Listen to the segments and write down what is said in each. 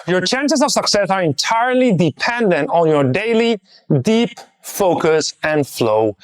Your chances of success are entirely dependent on your daily deep focus and flow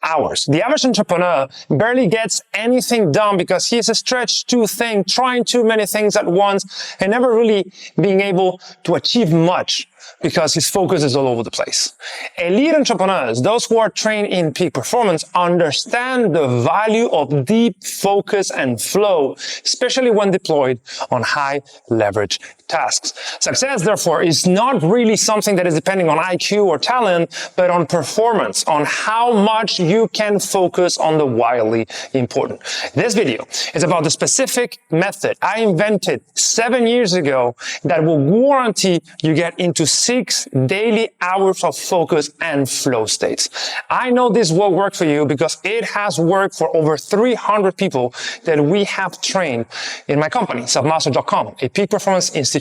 hours. The average entrepreneur barely gets anything done because he is a stretched too thin, trying too many things at once, and never really being able to achieve much because his focus is all over the place. Elite entrepreneurs, those who are trained in peak performance, understand the value of deep focus and flow, especially when deployed on high leverage tasks. Success, therefore, is not really something that is depending on IQ or talent, but on performance, on how much you can focus on the wildly important. This video is about the specific method I invented 7 years ago that will guarantee you get into 6 daily hours of focus and flow states. I know this will work for you because it has worked for over 300 people that we have trained in my company, Selfmastered.com, a peak performance institute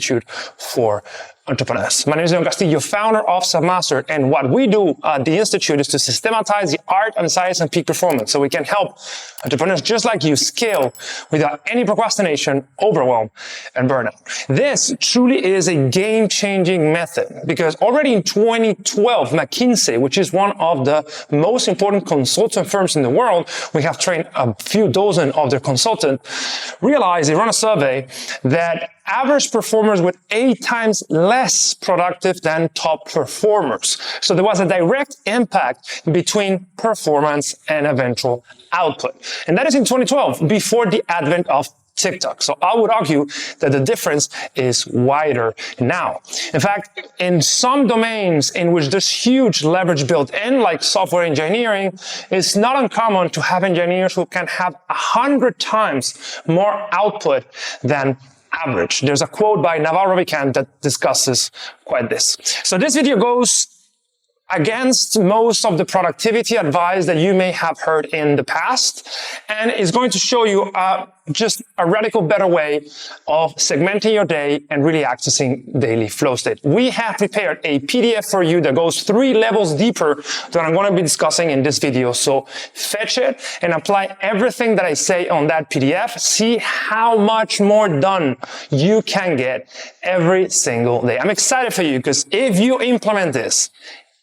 for entrepreneurs. My name is Castillo, founder of Selfmastered, and what we do at the Institute is to systematize the art and science and peak performance so we can help entrepreneurs just like you scale without any procrastination, overwhelm, and burnout. This truly is a game-changing method because already in 2012, McKinsey, which is one of the most important consultant firms in the world, we have trained a few dozen of their consultants, realized they run a survey that average performers were 8 times less productive than top performers. So there was a direct impact between performance and eventual output. And that is in 2012, before the advent of TikTok. So I would argue that the difference is wider now. In fact, in some domains in which there's huge leverage built in, like software engineering, it's not uncommon to have engineers who can have 100 times more output than average. There's a quote by Naval Ravikant that discusses quite this. So this video goes against most of the productivity advice that you may have heard in the past, and is going to show you just a radical better way of segmenting your day and really accessing daily flow state. We have prepared a PDF for you that goes 3 levels deeper than I'm going to be discussing in this video. So fetch it and apply everything that I say on that PDF. See how much more done you can get every single day. I'm excited for you because if you implement this,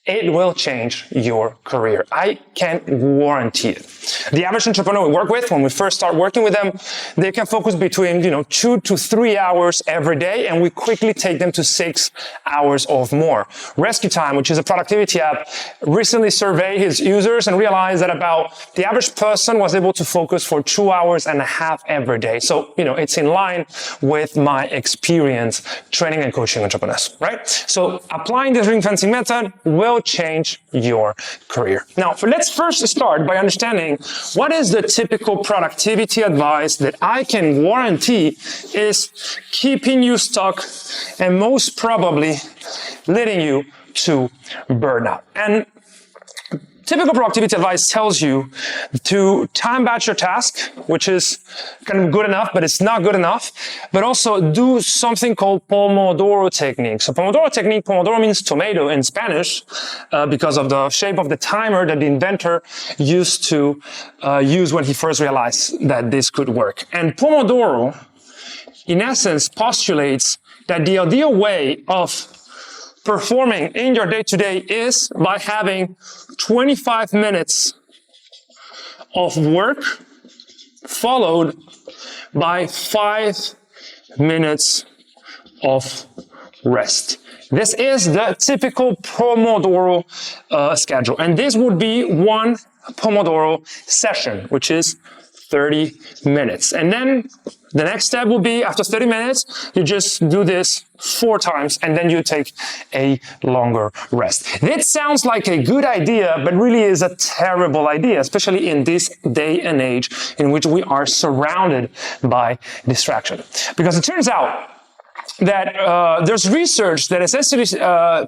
it will change your career. I can guarantee it. The average entrepreneur we work with, when we first start working with them, they can focus between 2 to 3 hours every day, and we quickly take them to 6 hours or more. Rescue Time, which is a productivity app, recently surveyed his users and realized that about the average person was able to focus for 2 hours and a half every day. So, it's in line with my experience training and coaching entrepreneurs, right? So applying this ring fencing method will change your career. Now, let's first start by understanding what is the typical productivity advice that I can guarantee is keeping you stuck and most probably leading you to burnout. And typical productivity advice tells you to time batch your task, which is kind of good enough, but it's not good enough, but also do something called Pomodoro Technique. So Pomodoro Technique, Pomodoro means tomato in Spanish, because of the shape of the timer that the inventor used to use when he first realized that this could work. And Pomodoro, in essence, postulates that the ideal way of performing in your day-to-day is by having 25 minutes of work followed by 5 minutes of rest. This is the typical Pomodoro schedule. And this would be one Pomodoro session, which is 30 minutes. And then the next step will be after 30 minutes, you just do this 4 times and then you take a longer rest. This sounds like a good idea, but really is a terrible idea, especially in this day and age in which we are surrounded by distraction. Because it turns out that there's research that essentially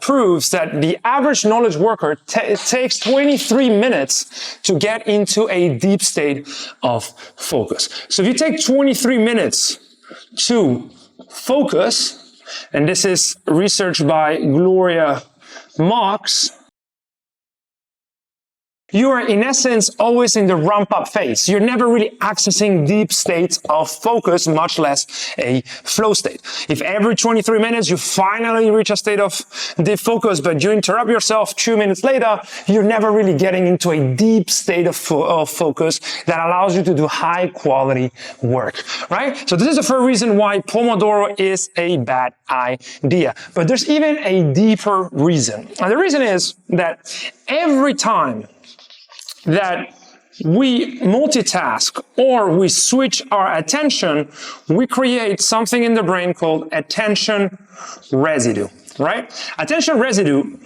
proves that the average knowledge worker takes 23 minutes to get into a deep state of focus. So if you take 23 minutes to focus, and this is research by Gloria Marx, You are, in essence, always in the ramp-up phase. You're never really accessing deep states of focus, much less a flow state. If every 23 minutes you finally reach a state of deep focus, but you interrupt yourself 2 minutes later, you're never really getting into a deep state of focus that allows you to do high-quality work, right? So this is the first reason why Pomodoro is a bad idea. But there's even a deeper reason. And the reason is that every time that we multitask or we switch our attention, we create something in the brain called attention residue, right? Attention residue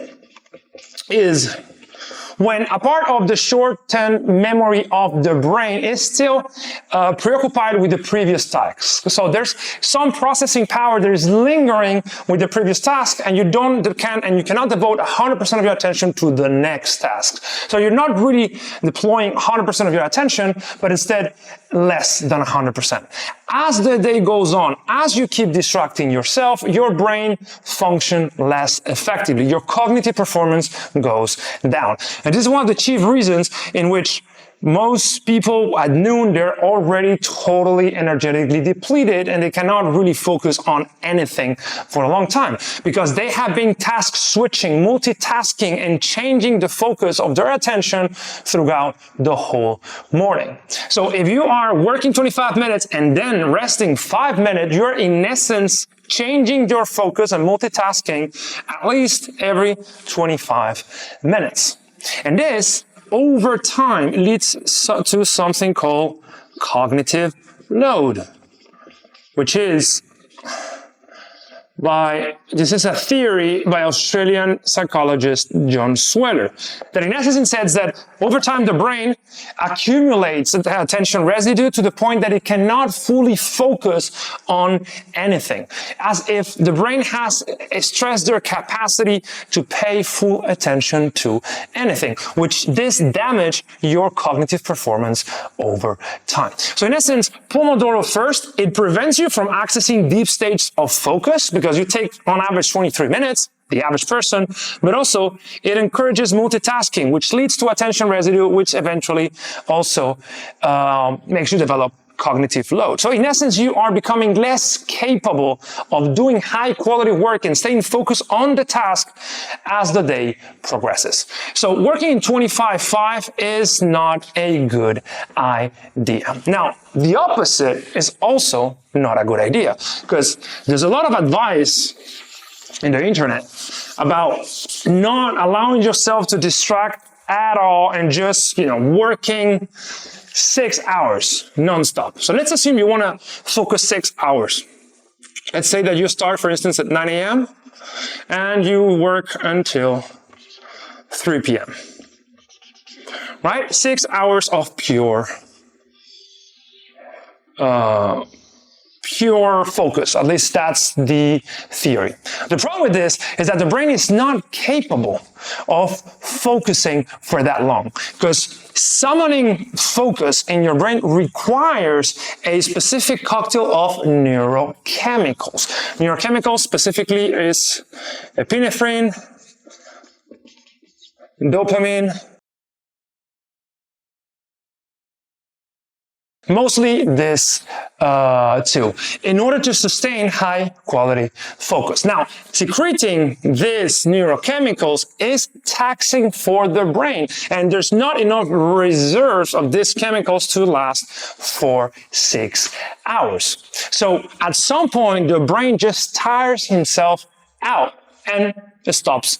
is when a part of the short-term memory of the brain is still preoccupied with the previous task. So there's some processing power that is lingering with the previous task, and you cannot devote 100% of your attention to the next task. So you're not really deploying 100% of your attention, but instead less than 100%. As the day goes on, as you keep distracting yourself, your brain functions less effectively. Your cognitive performance goes down. And this is one of the chief reasons in which most people at noon, they're already totally energetically depleted and they cannot really focus on anything for a long time because they have been task switching, multitasking, and changing the focus of their attention throughout the whole morning. So if you are working 25 minutes and then resting 5 minutes, you're in essence changing your focus and multitasking at least every 25 minutes. And this over time leads to something called cognitive load, which is this is a theory by Australian psychologist John Sweller, that in essence says that over time the brain accumulates attention residue to the point that it cannot fully focus on anything, as if the brain has stressed their capacity to pay full attention to anything, which this damage your cognitive performance over time. So in essence, Pomodoro first, it prevents you from accessing deep states of focus because you take on average 23 minutes, the average person, but also it encourages multitasking, which leads to attention residue, which eventually also makes you develop cognitive load. So in essence, you are becoming less capable of doing high quality work and staying focused on the task as the day progresses. So working in 25/5 is not a good idea. Now, the opposite is also not a good idea because there's a lot of advice in the internet about not allowing yourself to distract at all and just, working 6 hours nonstop. So let's assume you want to focus 6 hours. Let's say that you start, for instance, at 9 a.m. and you work until 3 p.m. Right? 6 hours of pure focus. At least that's the theory. The problem with this is that the brain is not capable of focusing for that long because summoning focus in your brain requires a specific cocktail of neurochemicals. Neurochemicals specifically is epinephrine, dopamine, mostly this two, in order to sustain high quality focus. Now, secreting these neurochemicals is taxing for the brain, and there's not enough reserves of these chemicals to last for 6 hours. So at some point, the brain just tires himself out and just stops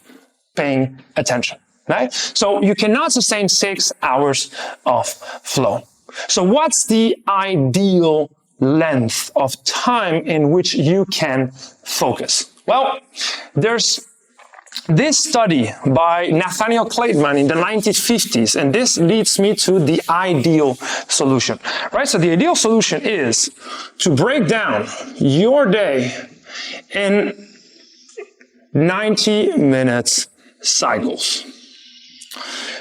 paying attention, right? So you cannot sustain 6 hours of flow. So what's the ideal length of time in which you can focus? Well, there's this study by Nathaniel Kleitman in the 1950s, and this leads me to the ideal solution, right? So the ideal solution is to break down your day in 90 minutes cycles.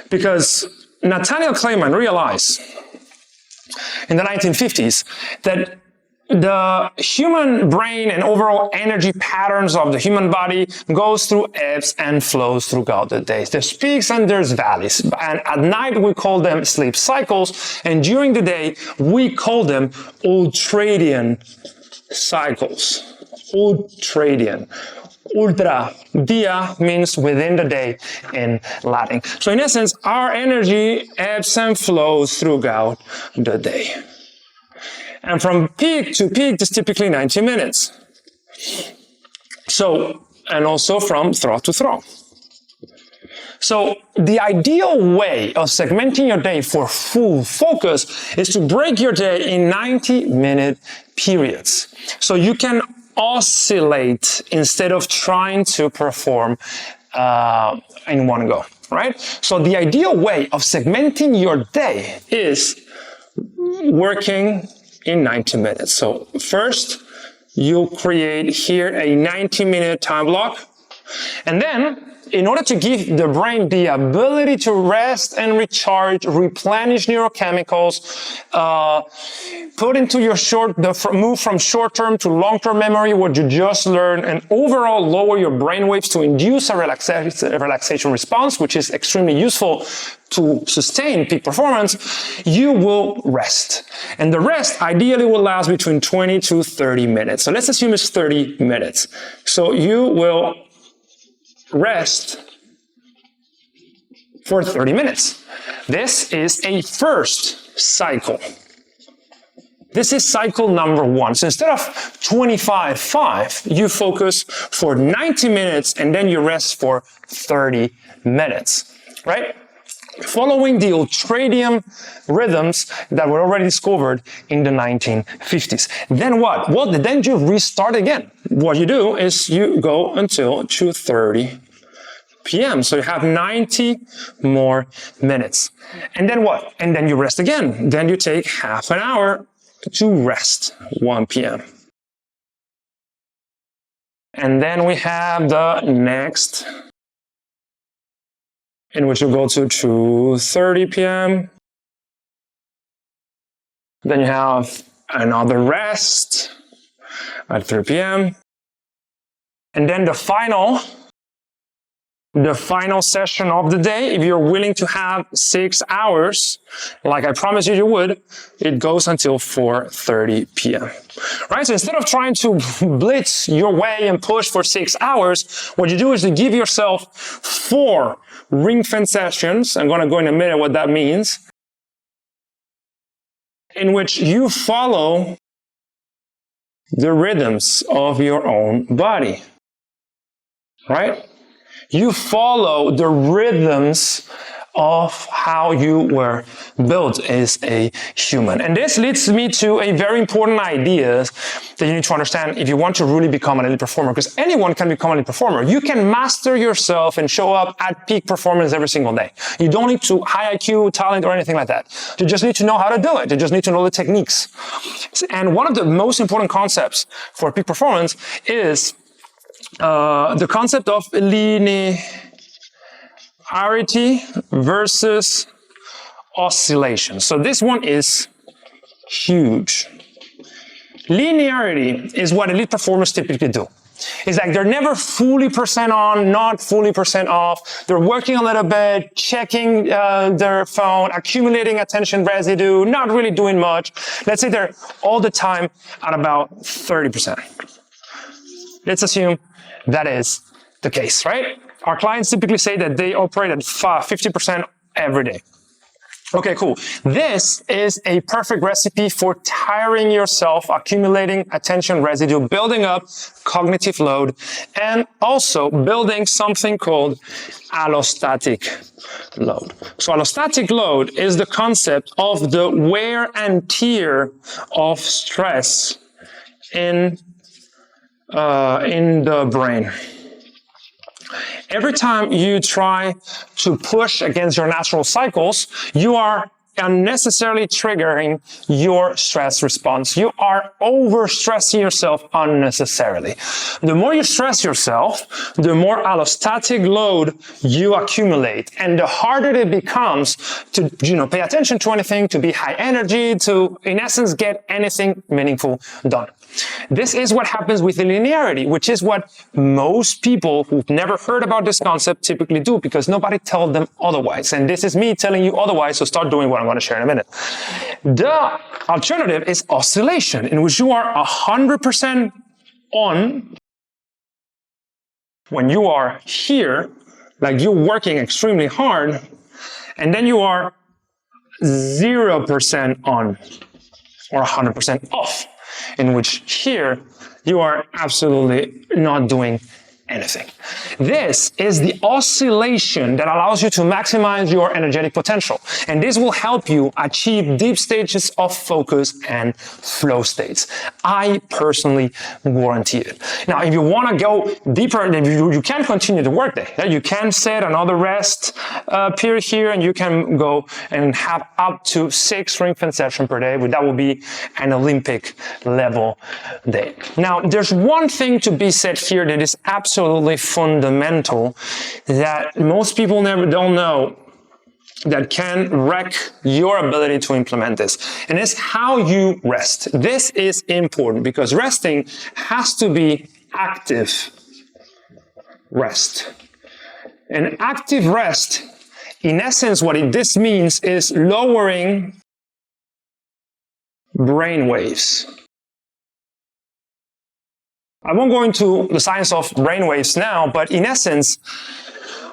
Because Nathaniel Kleitman realized in the 1950s that the human brain and overall energy patterns of the human body goes through ebbs and flows throughout the day. There's peaks and there's valleys. And at night, we call them sleep cycles. And during the day, we call them ultradian cycles. Ultradian. Ultra. Dia means within the day in Latin. So in essence, our energy ebbs and flows throughout the day. And from peak to peak is typically 90 minutes. So, and also from throw to throw. So the ideal way of segmenting your day for full focus is to break your day in 90-minute periods. So you can oscillate instead of trying to perform in one go, right? So the ideal way of segmenting your day is working in 90 minutes. So first, you create here a 90-minute time block. And then, in order to give the brain the ability to rest and recharge, replenish neurochemicals, put into your move from short-term to long-term memory what you just learned, and overall lower your brain waves to induce a relaxation response, which is extremely useful to sustain peak performance, you will rest. And the rest ideally will last between 20 to 30 minutes. So let's assume it's 30 minutes. So you will rest for 30 minutes. This is a first cycle. This is cycle number 1. So instead of 25-5, you focus for 90 minutes and then you rest for 30 minutes, right? Following the ultradian rhythms that were already discovered in the 1950s. Then what? Well, then you restart again. What you do is you go until 2:30 p.m. So you have 90 more minutes. And then what? And then you rest again. Then you take half an hour to rest, 1 p.m. And then we have the next, in which you go to 2:30 p.m. Then you have another rest at 3 p.m. And then the final session of the day, if you're willing to have 6 hours, like I promised you would, it goes until 4:30 p.m. Right? So instead of trying to blitz your way and push for 6 hours, what you do is to give yourself 4 ring-fence sessions. I'm going to go in a minute what that means, in which you follow the rhythms of your own body. Right? You follow the rhythms of how you were built as a human. And this leads me to a very important idea that you need to understand if you want to really become an elite performer, because anyone can become an elite performer. You can master yourself and show up at peak performance every single day. You don't need to high IQ, talent, or anything like that. You just need to know how to do it. You just need to know the techniques. And one of the most important concepts for peak performance is the concept of linearity versus oscillation. So this one is huge. Linearity is what elite performers typically do. It's like they're never fully % on, not fully % off. They're working a little bit, checking their phone, accumulating attention residue, not really doing much. Let's say they're all the time at about 30%. Let's assume that is the case, right? Our clients typically say that they operate at 50% every day. Okay, cool. This is a perfect recipe for tiring yourself, accumulating attention residue, building up cognitive load, and also building something called allostatic load. So allostatic load is the concept of the wear and tear of stress in the brain. Every time you try to push against your natural cycles, you are unnecessarily triggering your stress response. You are overstressing yourself unnecessarily. The more you stress yourself, the more allostatic load you accumulate, and the harder it becomes to, pay attention to anything, to be high energy, to, in essence, get anything meaningful done. This is what happens with the linearity, which is what most people who've never heard about this concept typically do, because nobody told them otherwise. And this is me telling you otherwise, so start doing what I'm going to share in a minute. The alternative is oscillation, in which you are 100% on when you are here, like you're working extremely hard, and then you are 0% on or 100% off, in which here you are absolutely not doing anything. This is the oscillation that allows you to maximize your energetic potential. And this will help you achieve deep stages of focus and flow states. I personally guarantee it. Now, if you want to go deeper, then you can continue the workday. You can set another rest period here, and you can go and have up to 6 ring fence sessions per day. That will be an Olympic level day. Now, there's one thing to be said here that is absolutely fundamental that most people don't know, that can wreck your ability to implement this. And it's how you rest. This is important because resting has to be active rest. And active rest, in essence, what this means is lowering brain waves. I won't go into the science of brainwaves now, but in essence,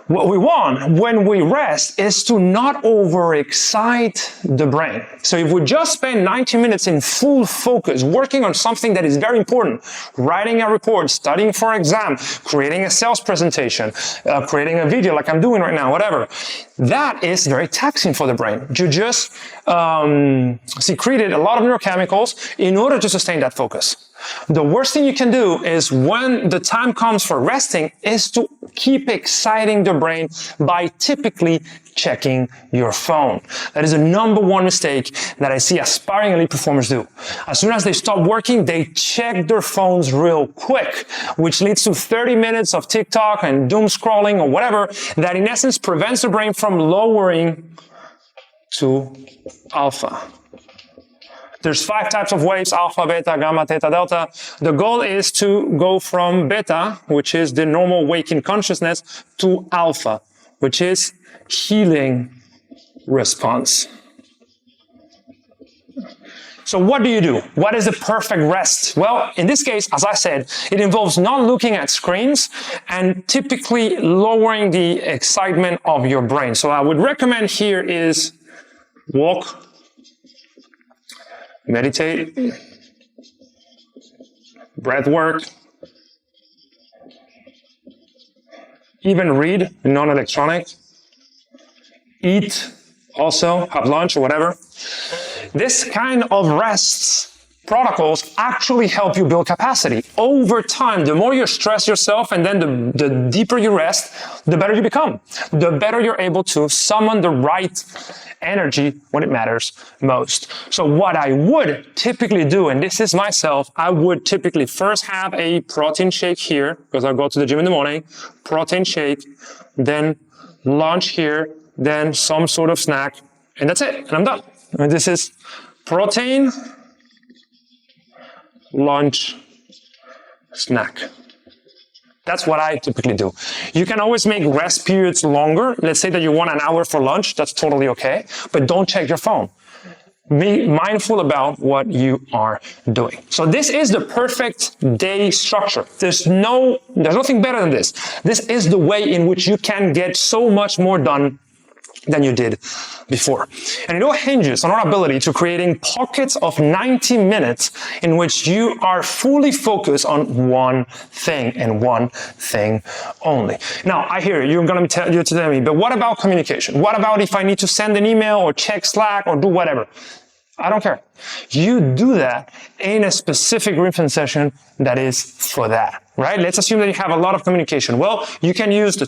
what we want when we rest is to not overexcite the brain. So if we just spend 90 minutes in full focus working on something that is very important, writing a report, studying for exam, creating a sales presentation, creating a video like I'm doing right now, whatever, that is very taxing for the brain. You just secreted a lot of neurochemicals in order to sustain that focus. The worst thing you can do is when the time comes for resting is to keep exciting the brain by typically checking your phone. That is the #1 mistake that I see aspiring elite performers do. As soon as they stop working, they check their phones real quick, which leads to 30 minutes of TikTok and doom scrolling or whatever that in essence prevents the brain from lowering to alpha. There's 5 types of waves: alpha, beta, gamma, theta, delta. The goal is to go from beta, which is the normal waking consciousness, to alpha, which is healing response. So what do you do? What is the perfect rest? Well, in this case, as I said, it involves not looking at screens and typically lowering the excitement of your brain. So I would recommend here is walk, meditate, breath work, even read non-electronic, eat also, have lunch or whatever. This kind of rests protocols actually help you build capacity. Over time, the more you stress yourself and then the deeper you rest, the better you become. The better you're able to summon the right energy when it matters most. So what I would typically do, and this is myself, I would typically first have a protein shake here, because I go to the gym in the morning, protein shake, then lunch here, then some sort of snack, and that's it, and I'm done. And this is protein, lunch, snack. That's what I typically do. You can always make rest periods longer. Let's say that you want an hour for lunch. That's totally okay. But don't check your phone. Be mindful about what you are doing. So this is the perfect day structure. There's nothing better than this. This is the way in which you can get so much more done than you did before. And it all hinges on our ability to creating pockets of 90 minutes in which you are fully focused on one thing and one thing only. Now, I hear you're going to tell me, but what about communication? What about if I need to send an email or check Slack or do whatever? I don't care. You do that in a specific briefing session that is for that. right? Let's assume that you have a lot of communication. Well, you can use the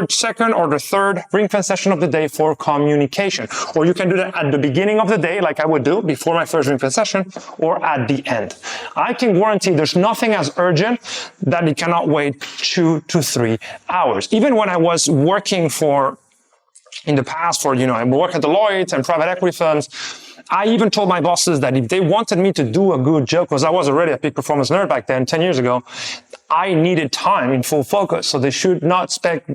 second or the third ring fence session of the day for communication. Or you can do that at the beginning of the day, like I would do before my first ring fence session, or at the end. I can guarantee there's nothing as urgent that it cannot wait 2 to 3 hours. Even when I was working in the past for, I work at Deloitte and private equity firms, I even told my bosses that if they wanted me to do a good job, because I was already a peak performance nerd back then, 10 years ago, I needed time in full focus. So they should not expect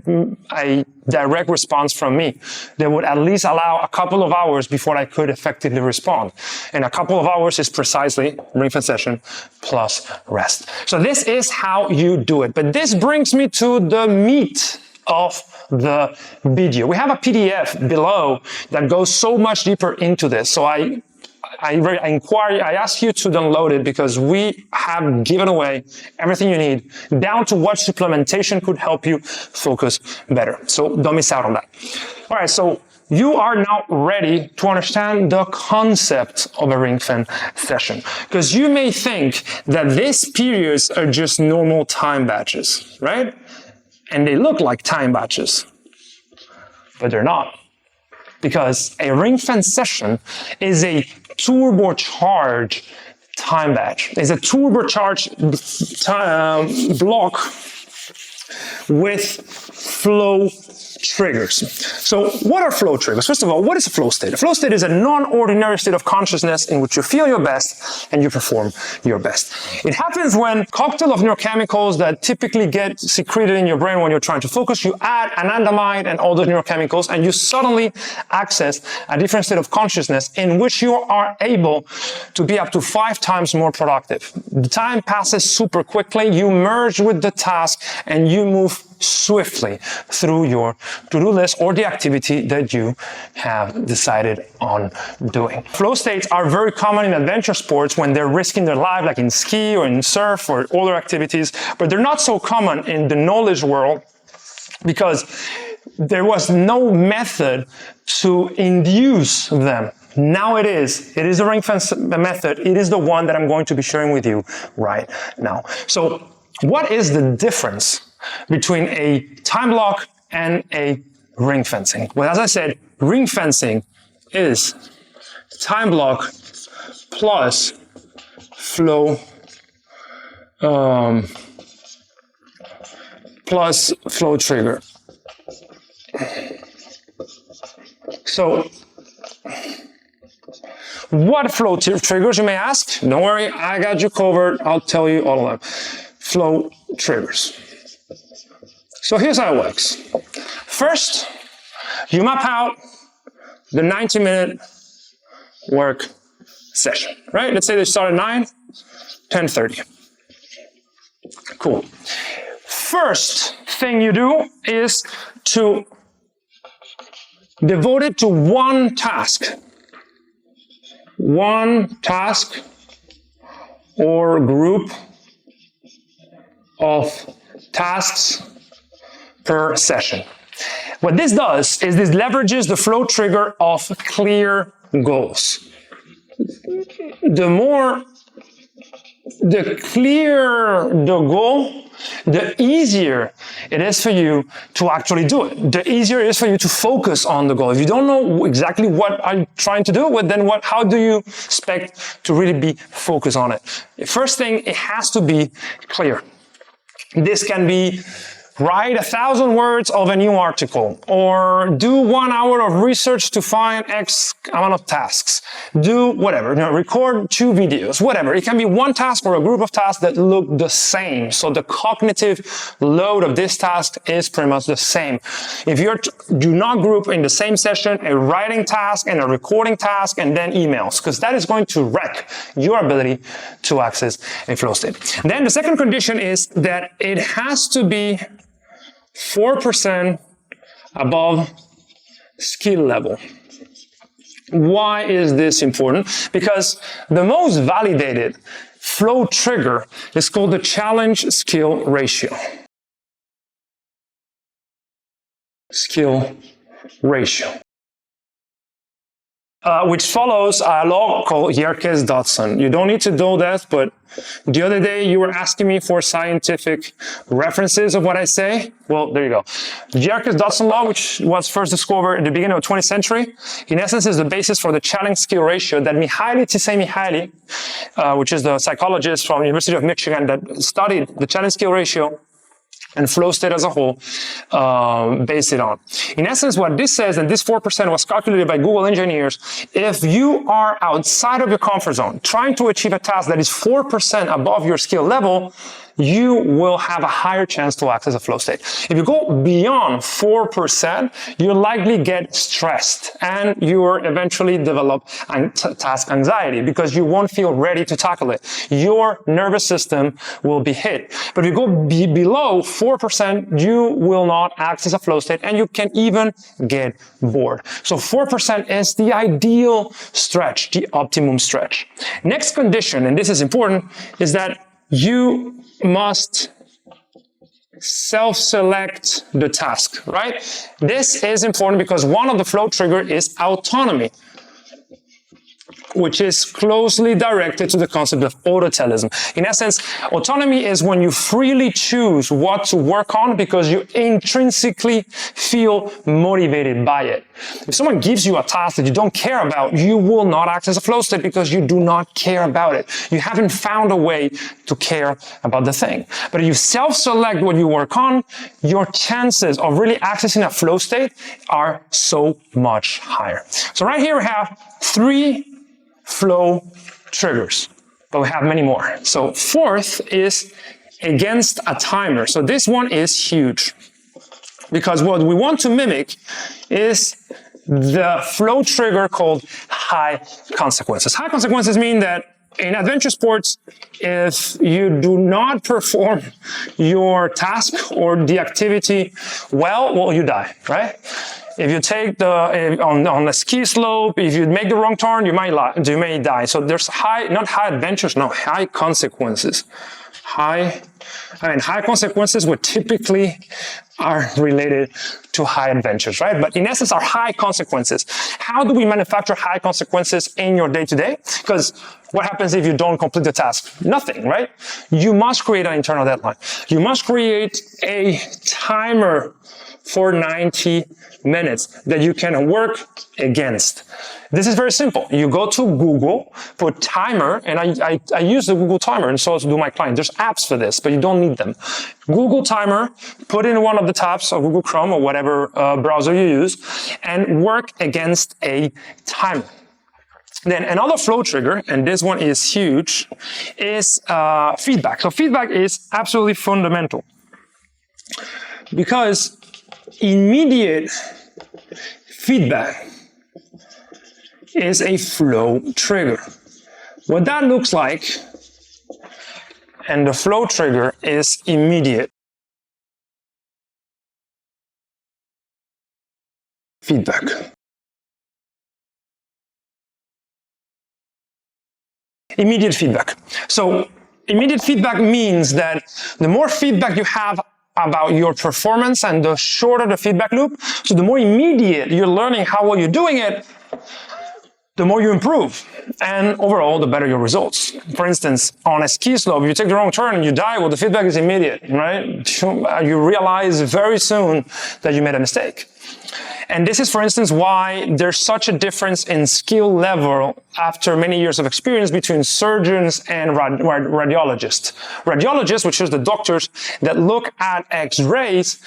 a direct response from me. They would at least allow a couple of hours before I could effectively respond. And a couple of hours is precisely ring fence session plus rest. So this is how you do it. But this brings me to the meat of the video. We have a PDF below that goes so much deeper into this. So I ask you to download it because we have given away everything you need down to what supplementation could help you focus better. So don't miss out on that. All right. So you are now ready to understand the concept of a ring fence session, because you may think that these periods are just normal time batches, right? And they look like time batches, but they're not. Because a ring fence session is a turbocharged time batch. It's a turbocharged block with flow triggers. So what are flow triggers? First of all, what is a flow state? A flow state is a non-ordinary state of consciousness in which you feel your best and you perform your best. It happens when a cocktail of neurochemicals that typically get secreted in your brain when you're trying to focus, you add anandamide and all those neurochemicals, and you suddenly access a different state of consciousness in which you are able to be up to 5 times more productive. The time passes super quickly, you merge with the task, and you move swiftly through your to-do list or the activity that you have decided on doing. Flow states are very common in adventure sports when they're risking their life, like in ski or in surf or other activities, but they're not so common in the knowledge world because there was no method to induce them. Now it is. It is the ring fence method. It is the one that I'm going to be sharing with you right now. So what is the difference between a time block and a ring fencing? Well, as I said, ring fencing is time block plus flow trigger. So what flow triggers, you may ask? Don't worry, I got you covered. I'll tell you all of them. Flow triggers. So here's how it works. First, you map out the 90-minute work session, right? Let's say they start at 9, 10:30. Cool. First thing you do is to devote it to one task. One task or group of tasks per session. What this does is this leverages the flow trigger of clear goals. The clearer the goal, the easier it is for you to actually do it. The easier it is for you to focus on the goal. If you don't know exactly what I'm trying to do, then how do you expect to really be focused on it? The first thing, it has to be clear. This can be write 1,000 words of a new article, or do 1 hour of research to find X amount of tasks. Do whatever, record 2 videos, whatever. It can be one task or a group of tasks that look the same. So the cognitive load of this task is pretty much the same. If you do not group in the same session a writing task and a recording task and then emails, because that is going to wreck your ability to access a flow state. Then the second condition is that it has to be 4% above skill level. Why is this important? Because the most validated flow trigger is called the challenge skill ratio. Skill ratio. which follows a law called Yerkes-Dodson. You don't need to know that, but the other day you were asking me for scientific references of what I say. Well, there you go. Yerkes-Dodson law, which was first discovered in the beginning of the 20th century, in essence is the basis for the challenge skill ratio that Mihaly Csikszentmihalyi, which is the psychologist from the University of Michigan that studied the challenge skill ratio and flow state as a whole, based it on. In essence, what this says, and this 4% was calculated by Google engineers, if you are outside of your comfort zone, trying to achieve a task that is 4% above your skill level, you will have a higher chance to access a flow state. If you go beyond 4%, you'll likely get stressed and you'll eventually develop task anxiety because you won't feel ready to tackle it. Your nervous system will be hit. But if you go below 4%, you will not access a flow state and you can even get bored. So 4% is the ideal stretch, the optimum stretch. Next condition, and this is important, is that you must self-select the task, right? This is important because one of the flow trigger is autonomy, which is closely directed to the concept of autotelism. In essence, autonomy is when you freely choose what to work on because you intrinsically feel motivated by it. If someone gives you a task that you don't care about, you will not access a flow state because you do not care about it. You haven't found a way to care about the thing. But if you self-select what you work on, your chances of really accessing a flow state are so much higher. So right here we have 3 flow triggers, but we have many more. So fourth is against a timer. So this one is huge because what we want to mimic is the flow trigger called high consequences. High consequences mean that in adventure sports, if you do not perform your task or the activity well, you die, right? If you take on the ski slope, if you make the wrong turn, you may die. So there's not high adventures, no, high consequences. High consequences would typically are related to high adventures, right? But in essence, are high consequences. How do we manufacture high consequences in your day-to-day? Because what happens if you don't complete the task? Nothing, right? You must create an internal deadline. You must create a timer for 90 minutes that you can work against. This is very simple. You go to Google, put timer, and I use the Google timer, and so do my client. There's apps for this, but you don't need them. Google timer, put in one of the tabs of Google Chrome or whatever browser you use, and work against a timer. Then another flow trigger, and this one is huge, is feedback. So feedback is absolutely fundamental because immediate feedback is a flow trigger. What that looks like, and the flow trigger is immediate feedback. Immediate feedback. So immediate feedback means that the more feedback you have about your performance and the shorter the feedback loop, so the more immediate you're learning how well you're doing it, the more you improve. And overall, the better your results. For instance, on a ski slope, if you take the wrong turn and you die, well, the feedback is immediate, right? You realize very soon that you made a mistake. And this is, for instance, why there's such a difference in skill level after many years of experience between surgeons and radiologists. Radiologists, which is the doctors that look at X-rays,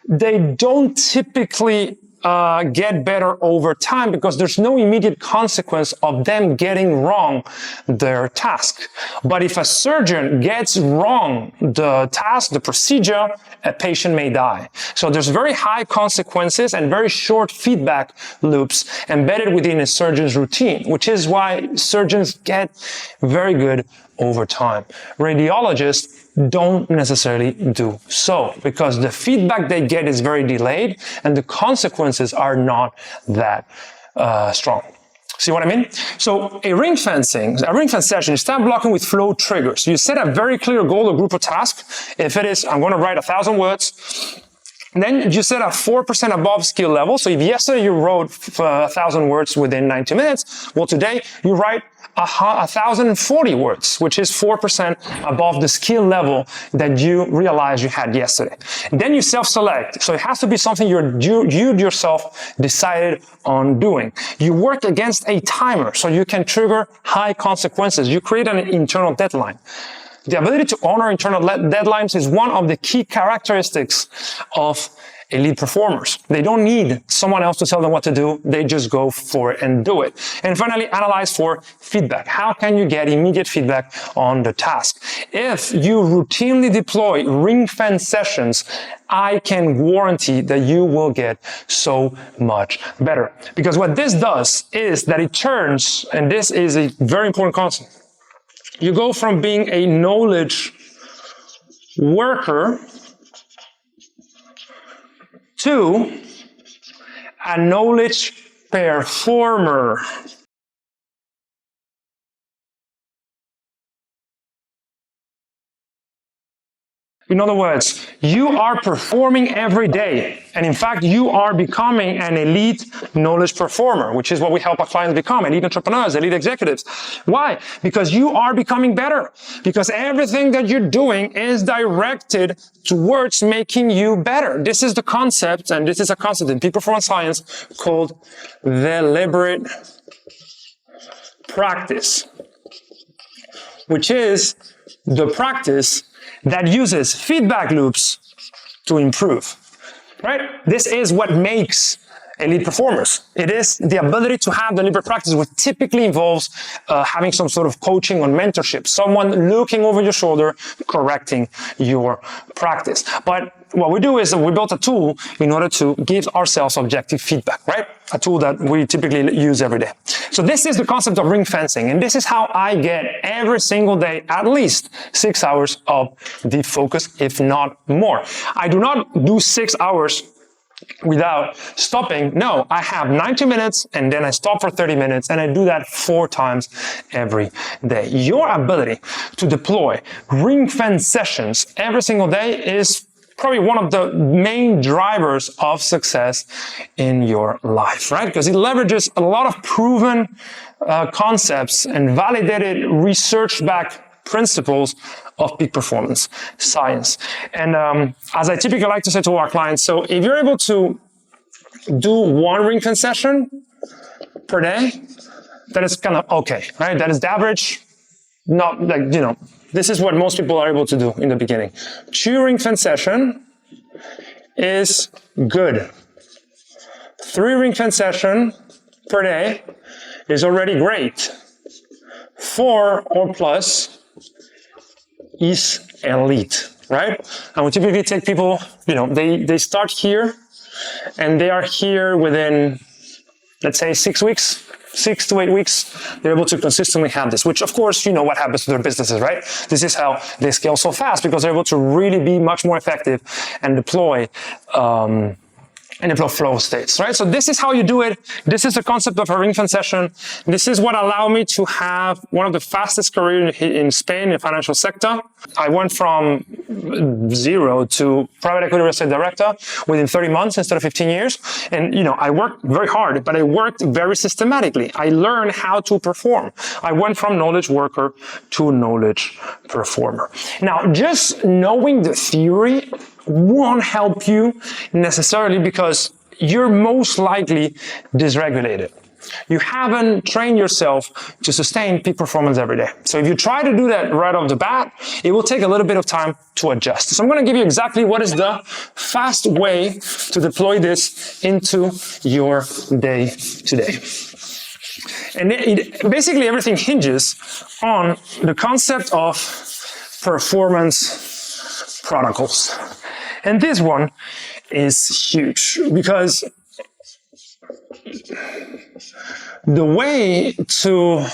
they don't typically get better over time because there's no immediate consequence of them getting wrong their task. But if a surgeon gets wrong the task, the procedure, a patient may die. So there's very high consequences and very short feedback loops embedded within a surgeon's routine, which is why surgeons get very good over time. Radiologists don't necessarily do so because the feedback they get is very delayed and the consequences are not that strong. See what I mean? So a ring fence session, you start blocking with flow triggers. You set a very clear goal or group of tasks. If it is, I'm going to write 1,000 words, Then you set a 4% above skill level. So if yesterday you wrote 1,000 words within 90 minutes, well, today you write 1,040 words, which is 4% above the skill level that you realized you had yesterday. Then you self-select. So it has to be something you yourself decided on doing. You work against a timer, so you can trigger high consequences. You create an internal deadline. The ability to honor internal deadlines is one of the key characteristics of elite performers. They don't need someone else to tell them what to do. They just go for it and do it. And finally, analyze for feedback. How can you get immediate feedback on the task? If you routinely deploy ring-fence sessions, I can guarantee that you will get so much better. Because what this does is that it turns, and this is a very important concept, you go from being a knowledge worker to a knowledge performer. In other words, you are performing every day. And in fact, you are becoming an elite knowledge performer, which is what we help our clients become, elite entrepreneurs, elite executives. Why? Because you are becoming better. Because everything that you're doing is directed towards making you better. This is the concept, and this is a concept in peak performance science called deliberate practice, which is the practice that uses feedback loops to improve, right? This is what makes elite performers. It is the ability to have deliberate practice, which typically involves having some sort of coaching or mentorship, someone looking over your shoulder, correcting your practice. But what we do is we built a tool in order to give ourselves objective feedback, right? A tool that we typically use every day. So this is the concept of ring fencing, and this is how I get every single day at least 6 hours of deep focus, if not more. I do not do 6 hours without stopping. No, I have 90 minutes and then I stop for 30 minutes, and I do that 4 times every day. Your ability to deploy ring fence sessions every single day is probably one of the main drivers of success in your life, right? Because it leverages a lot of proven concepts and validated research-backed principles of peak performance science. And as I typically like to say to our clients, so if you're able to do 1 ring fence session per day, that is kind of okay, right? That is the average. Not like, you know, this is what most people are able to do in the beginning. 2 ring fence session is good. 3 ring fence session per day is already great. 4 or plus is elite, right? And we typically take people, you know, they start here and they are here within, let's say, 6 weeks. 6 to 8 weeks, they're able to consistently have this, which of course, you know what happens to their businesses, right? This is how they scale so fast, because they're able to really be much more effective and deploy flow states, right? So this is how you do it. This is the concept of a ring fence session. This is what allowed me to have one of the fastest careers in Spain in the financial sector. I went from 0 to private equity real estate director within 30 months instead of 15 years. And, you know, I worked very hard, but I worked very systematically. I learned how to perform. I went from knowledge worker to knowledge performer. Now, just knowing the theory won't help you necessarily, because you're most likely dysregulated. You haven't trained yourself to sustain peak performance every day. So if you try to do that right off the bat, it will take a little bit of time to adjust. So I'm going to give you exactly what is the fast way to deploy this into your day today. And basically everything hinges on the concept of performance protocols. And this one is huge, because the way to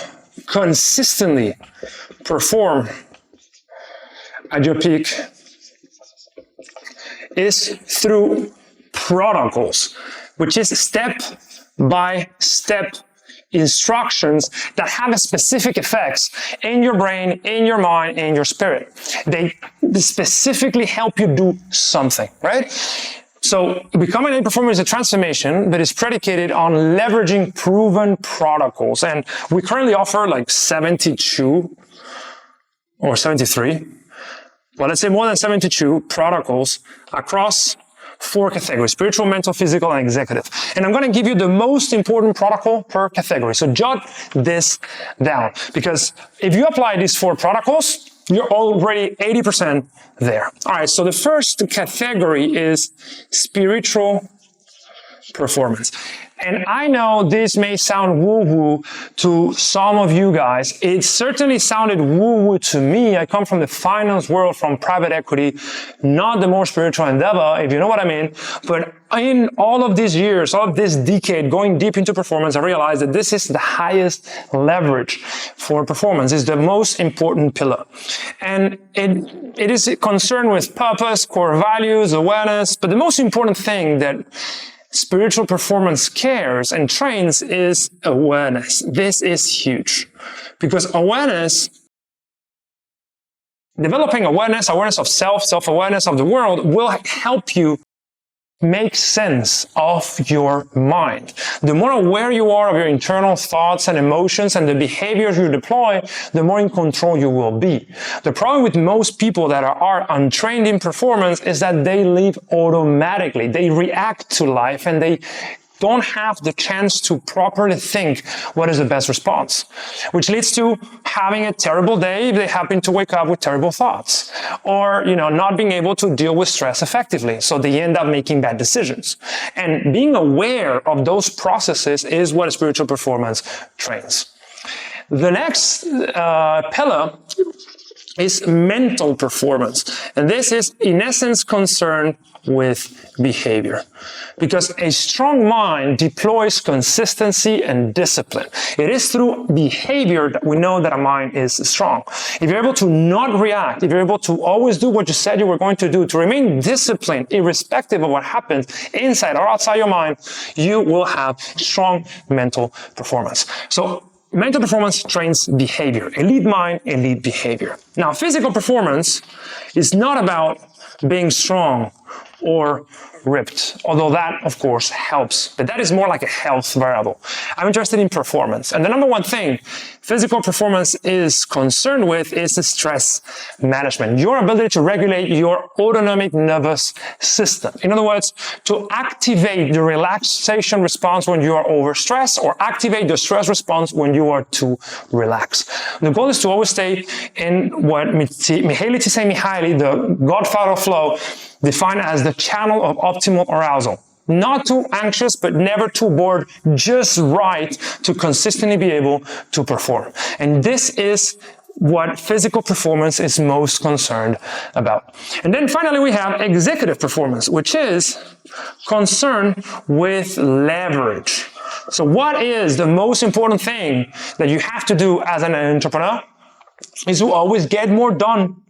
consistently perform at your peak is through protocols, which is step-by-step instructions that have specific effects in your brain, in your mind, in your spirit. They specifically help you do something, right? So becoming a performer is a transformation that is predicated on leveraging proven protocols. And we currently offer like 72 or 73, well, let's say more than 72 protocols across 4 categories: spiritual, mental, physical, and executive. And I'm going to give you the most important protocol per category. So jot this down, because if you apply these 4 protocols, you're already 80% there. All right, so the first category is spiritual performance. And I know this may sound woo-woo to some of you guys. It certainly sounded woo-woo to me. I come from the finance world, from private equity, not the more spiritual endeavor, if you know what I mean. But in all of these years, all of this decade, going deep into performance, I realized that this is the highest leverage for performance. It's the most important pillar. And it is concerned with purpose, core values, awareness. But the most important thing that spiritual performance cares and trains is awareness. This is huge, because developing awareness of self, self-awareness of the world will help you make sense of your mind. The more aware you are of your internal thoughts and emotions and the behaviors you deploy, the more in control you will be. The problem with most people that are untrained in performance is that they live automatically. They react to life and they don't have the chance to properly think what is the best response, which leads to having a terrible day if they happen to wake up with terrible thoughts, or, not being able to deal with stress effectively. So they end up making bad decisions. And being aware of those processes is what spiritual performance trains. The next pillar is mental performance. And this is, in essence, concerned with behavior. Because a strong mind deploys consistency and discipline. It is through behavior that we know that a mind is strong. If you're able to not react, if you're able to always do what you said you were going to do, to remain disciplined, irrespective of what happens inside or outside your mind, you will have strong mental performance. So mental performance trains behavior. Elite mind, elite behavior. Now, physical performance is not about being strong or ripped, although that, of course, helps. But that is more like a health variable. I'm interested in performance. And the number one thing physical performance is concerned with is the stress management, your ability to regulate your autonomic nervous system. In other words, to activate the relaxation response when you are overstressed, or activate the stress response when you are too relaxed. The goal is to always stay in what Mihaly Csikszentmihalyi, the godfather of flow, defined as the channel of optimal arousal. Not too anxious, but never too bored, just right to consistently be able to perform. And this is what physical performance is most concerned about. And then finally, we have executive performance, which is concerned with leverage. So what is the most important thing that you have to do as an entrepreneur? Is to always get more done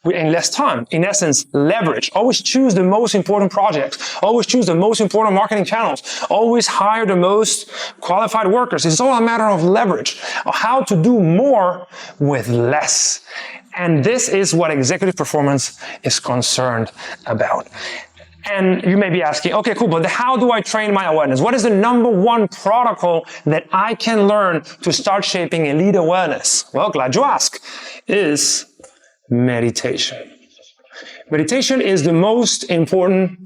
in less time. In essence, leverage. Always choose the most important projects. Always choose the most important marketing channels. Always hire the most qualified workers. It's all a matter of leverage, of how to do more with less. And this is what executive performance is concerned about. And you may be asking, okay, cool, but how do I train my awareness? What is the number one protocol that I can learn to start shaping elite awareness? Well, glad you asked. Is meditation. Meditation is the most important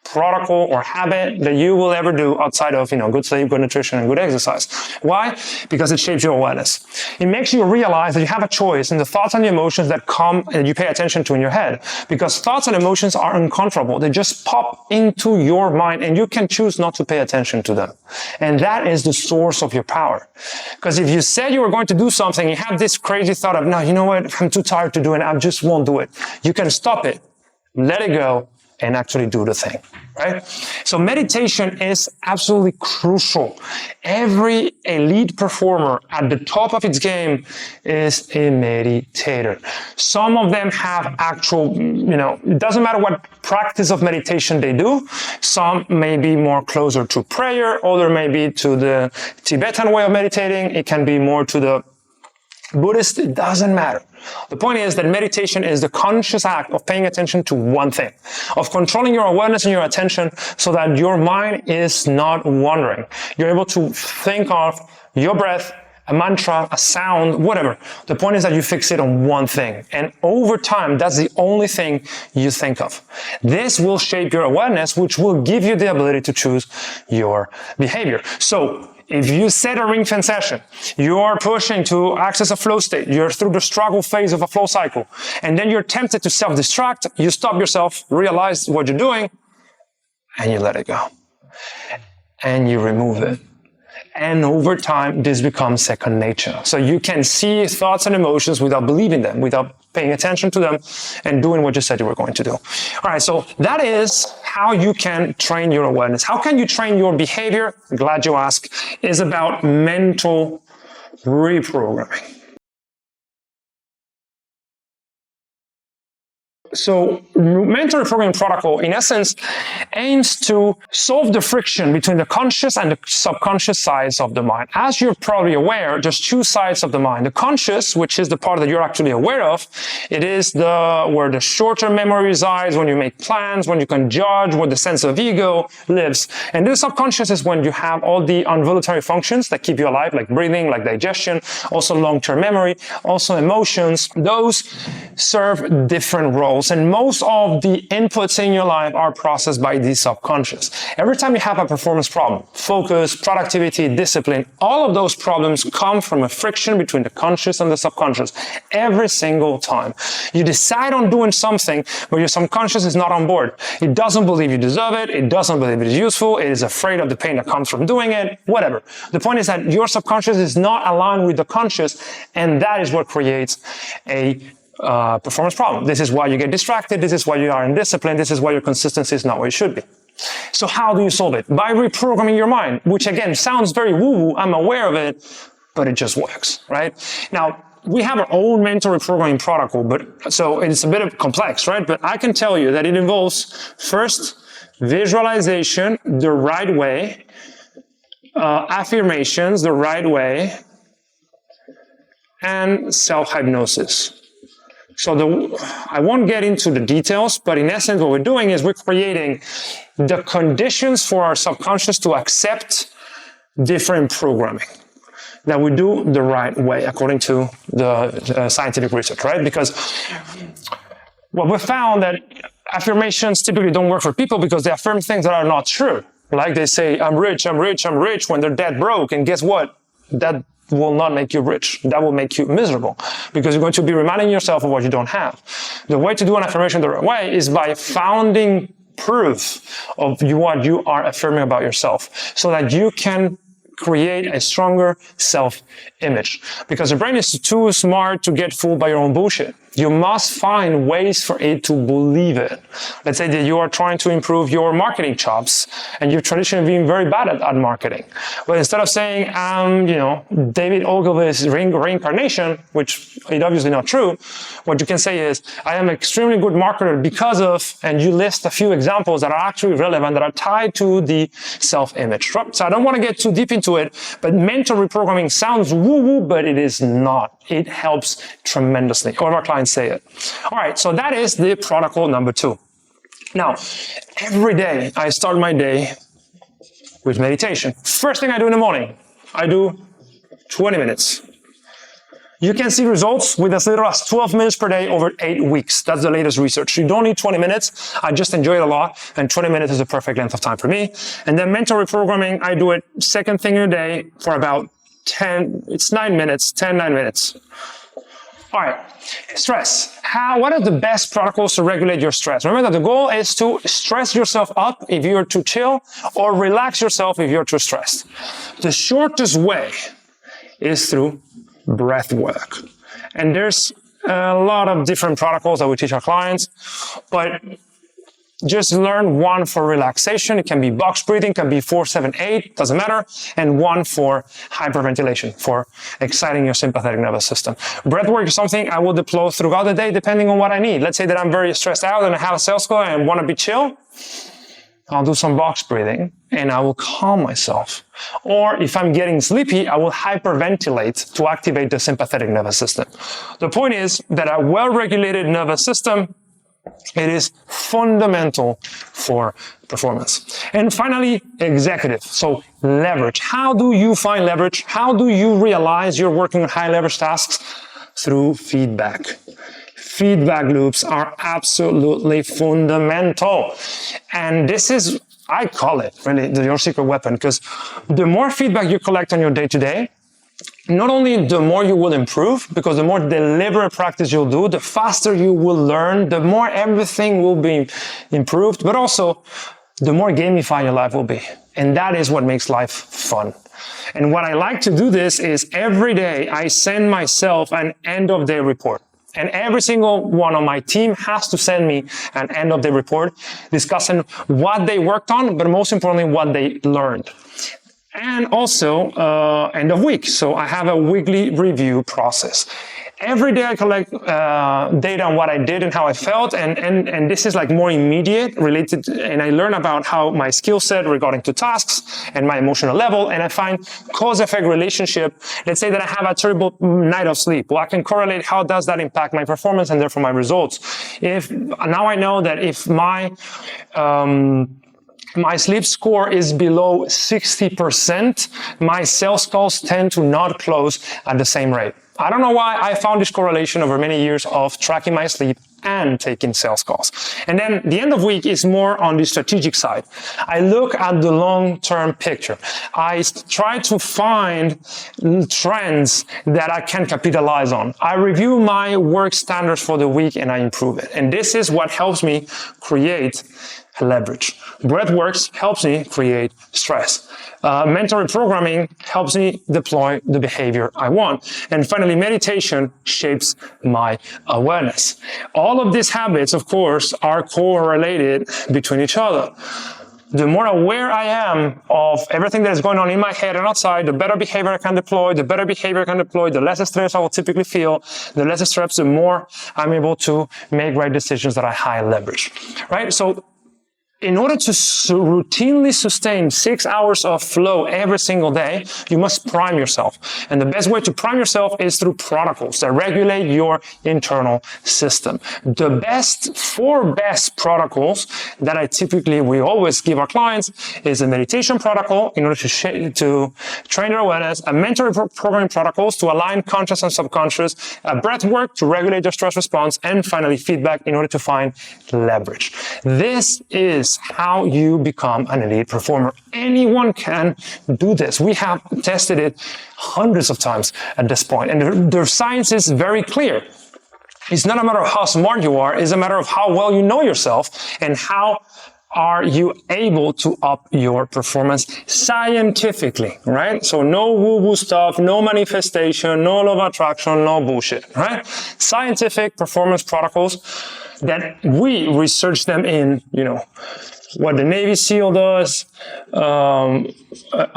protocol or habit that you will ever do outside of, good sleep, good nutrition, and good exercise. Why? Because it shapes your awareness. It makes you realize that you have a choice in the thoughts and the emotions that come and you pay attention to in your head. Because thoughts and emotions are uncontrollable. They just pop into your mind and you can choose not to pay attention to them. And that is the source of your power. Because if you said you were going to do something, you have this crazy thought of, no, you know what? I'm too tired to do it. I just won't do it. You can stop it, let it go, and actually do the thing, right? So meditation is absolutely crucial. Every elite performer at the top of its game is a meditator. Some of them have actual, it doesn't matter what practice of meditation they do. Some may be more closer to prayer, other may be to the Tibetan way of meditating. It can be more to the Buddhist, it doesn't matter. The point is that meditation is the conscious act of paying attention to one thing, of controlling your awareness and your attention so that your mind is not wandering. You're able to think of your breath, a mantra, a sound, whatever. The point is that you fixate on one thing. And over time, that's the only thing you think of. This will shape your awareness, which will give you the ability to choose your behavior. So, if you set a ring fence session, you're pushing to access a flow state, you're through the struggle phase of a flow cycle, and then you're tempted to self-destruct, you stop yourself, realize what you're doing, and you let it go. And you remove it. And over time, this becomes second nature. So you can see thoughts and emotions without believing them, without paying attention to them, and doing what you said you were going to do. All right, so that is how you can train your awareness. How can you train your behavior? Glad you asked. Is about mental reprogramming. So mental reprogramming protocol, in essence, aims to solve the friction between the conscious and the subconscious sides of the mind. As you're probably aware, there's two sides of the mind. The conscious, which is the part that you're actually aware of, it is where the short-term memory resides, when you make plans, when you can judge, where the sense of ego lives. And the subconscious is when you have all the involuntary functions that keep you alive, like breathing, like digestion, also long-term memory, also emotions. Those serve different roles. And most of the inputs in your life are processed by the subconscious. Every time you have a performance problem, focus, productivity, discipline, all of those problems come from a friction between the conscious and the subconscious. Every single time. You decide on doing something, but your subconscious is not on board. It doesn't believe you deserve it. It doesn't believe it is useful. It is afraid of the pain that comes from doing it, whatever. The point is that your subconscious is not aligned with the conscious, and that is what creates a performance problem. This is why you get distracted. This is why you are indisciplined. This is why your consistency is not where it should be. So how do you solve it? By reprogramming your mind, which again sounds very woo-woo. I'm aware of it, but it just works, right? Now, we have our own mental reprogramming protocol, so it's a bit of complex, right? But I can tell you that it involves first visualization the right way, affirmations the right way, and self-hypnosis. So I won't get into the details, but in essence, what we're doing is we're creating the conditions for our subconscious to accept different programming that we do the right way, according to the scientific research, right? Because what we found that affirmations typically don't work for people because they affirm things that are not true. Like they say, I'm rich, I'm rich, I'm rich, when they're dead broke. And guess what? That will not make you rich. That will make you miserable because you're going to be reminding yourself of what you don't have. The way to do an affirmation the right way is by founding proof of what you are affirming about yourself so that you can create a stronger self-image. Because the brain is too smart to get fooled by your own bullshit. You must find ways for it to believe it. Let's say that you are trying to improve your marketing chops and you've traditionally been very bad at marketing. But instead of saying, David Ogilvy's reincarnation, which is obviously not true, what you can say is, I am an extremely good marketer because of, and you list a few examples that are actually relevant, that are tied to the self-image. So I don't want to get too deep into it, but mental reprogramming sounds woo-woo, but it is not. It helps tremendously. All of our clients say it. All right, so that is the protocol number 2. Now, every day I start my day with meditation. First thing I do in the morning, I do 20 minutes. You can see results with as little as 12 minutes per day over 8 weeks. That's the latest research. You don't need 20 minutes. I just enjoy it a lot, and 20 minutes is the perfect length of time for me. And then mental reprogramming, I do it second thing in the day for about 9 minutes. All right, stress. What are the best protocols to regulate your stress? Remember that the goal is to stress yourself up if you're too chill, or relax yourself if you're too stressed. The shortest way is through breath work. And there's a lot of different protocols that we teach our clients, but just learn one for relaxation. It can be box breathing, it can be 4-7-8, doesn't matter. And one for hyperventilation, for exciting your sympathetic nervous system. Breathwork is something I will deploy throughout the day depending on what I need. Let's say that I'm very stressed out and I have a sales call and want to be chill. I'll do some box breathing and I will calm myself. Or if I'm getting sleepy, I will hyperventilate to activate the sympathetic nervous system. The point is that a well-regulated nervous system, it is fundamental for performance. And finally, executive. So leverage. How do you find leverage? How do you realize you're working on high leverage tasks? Through feedback. Feedback loops are absolutely fundamental. And this is, I call it really your secret weapon, because the more feedback you collect on your day-to-day, not only the more you will improve, because the more deliberate practice you'll do, the faster you will learn, the more everything will be improved, but also the more gamified your life will be. And that is what makes life fun. And what I like to do this is every day I send myself an end of day report. And every single one on my team has to send me an end of day report discussing what they worked on, but most importantly, what they learned. And also, end of week. So I have a weekly review process. Every day I collect data on what I did and how I felt, and this is like more immediate, related, and I learn about how my skill set regarding to tasks and my emotional level, and I find cause-effect relationship. Let's say that I have a terrible night of sleep. Well, I can correlate how does that impact my performance and therefore my results. Now I know that if my sleep score is below 60%, my sales calls tend to not close at the same rate. I don't know why. I found this correlation over many years of tracking my sleep and taking sales calls. And then the end of week is more on the strategic side. I look at the long-term picture. I try to find trends that I can capitalize on. I review my work standards for the week and I improve it. And this is what helps me create leverage. Breathworks helps me create stress. Mental reprogramming helps me deploy the behavior I want. And finally, meditation shapes my awareness. All of these habits, of course, are correlated between each other. The more aware I am of everything that is going on in my head and outside, the better behavior I can deploy, the less stress I will typically feel, the less stress, the more I'm able to make right decisions that are high leverage, right? So in order to routinely sustain 6 hours of flow every single day, you must prime yourself. And the best way to prime yourself is through protocols that regulate your internal system. The four best protocols that we always give our clients is a meditation protocol in order to train their awareness, a mental programming protocols to align conscious and subconscious, a breath work to regulate their stress response, and finally feedback in order to find leverage. This is how you become an elite performer. Anyone can do this. We have tested it hundreds of times at this point, and the science is very clear. It's not a matter of how smart you are, it's a matter of how well you know yourself and how are you able to up your performance scientifically, right? So no woo-woo stuff, no manifestation, no law of attraction, no bullshit, right? Scientific performance protocols that we research them in, what the Navy SEAL does,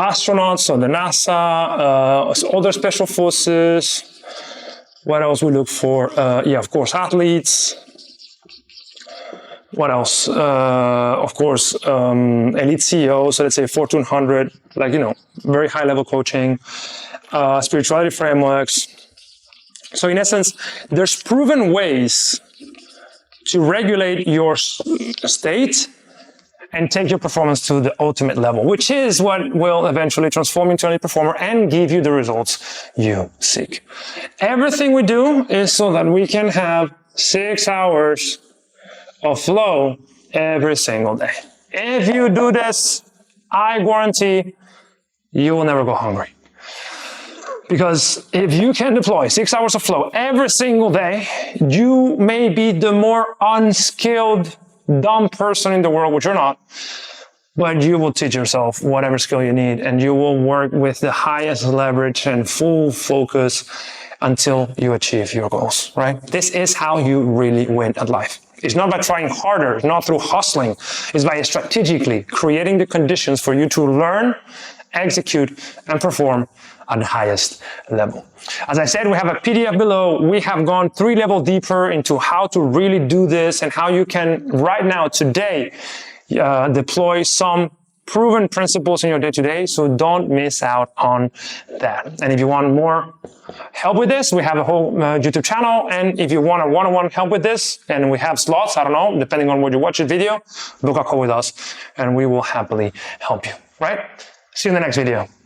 astronauts or the NASA, other special forces. What else we look for? Of course, athletes. What else? Of course, elite CEOs, so let's say Fortune 100, very high level coaching, spirituality frameworks. So in essence, there's proven ways to regulate your state and take your performance to the ultimate level, which is what will eventually transform into an elite performer and give you the results you seek. Everything we do is so that we can have 6 hours of flow every single day. If you do this, I guarantee you will never go hungry. Because if you can deploy 6 hours of flow every single day, you may be the more unskilled, dumb person in the world, which you're not, but you will teach yourself whatever skill you need, and you will work with the highest leverage and full focus until you achieve your goals, right? This is how you really win at life. It's not by trying harder, it's not through hustling. It's by strategically creating the conditions for you to learn, execute, and perform at the highest level. As I said, we have a PDF below. We have gone 3 levels deeper into how to really do this and how you can right now, today, deploy some proven principles in your day-to-day, so don't miss out on that. And if you want more help with this, we have a whole YouTube channel, and if you want a one-on-one help with this, and we have slots, I don't know, depending on where you watch the video, book a call with us, and we will happily help you, right? See you in the next video.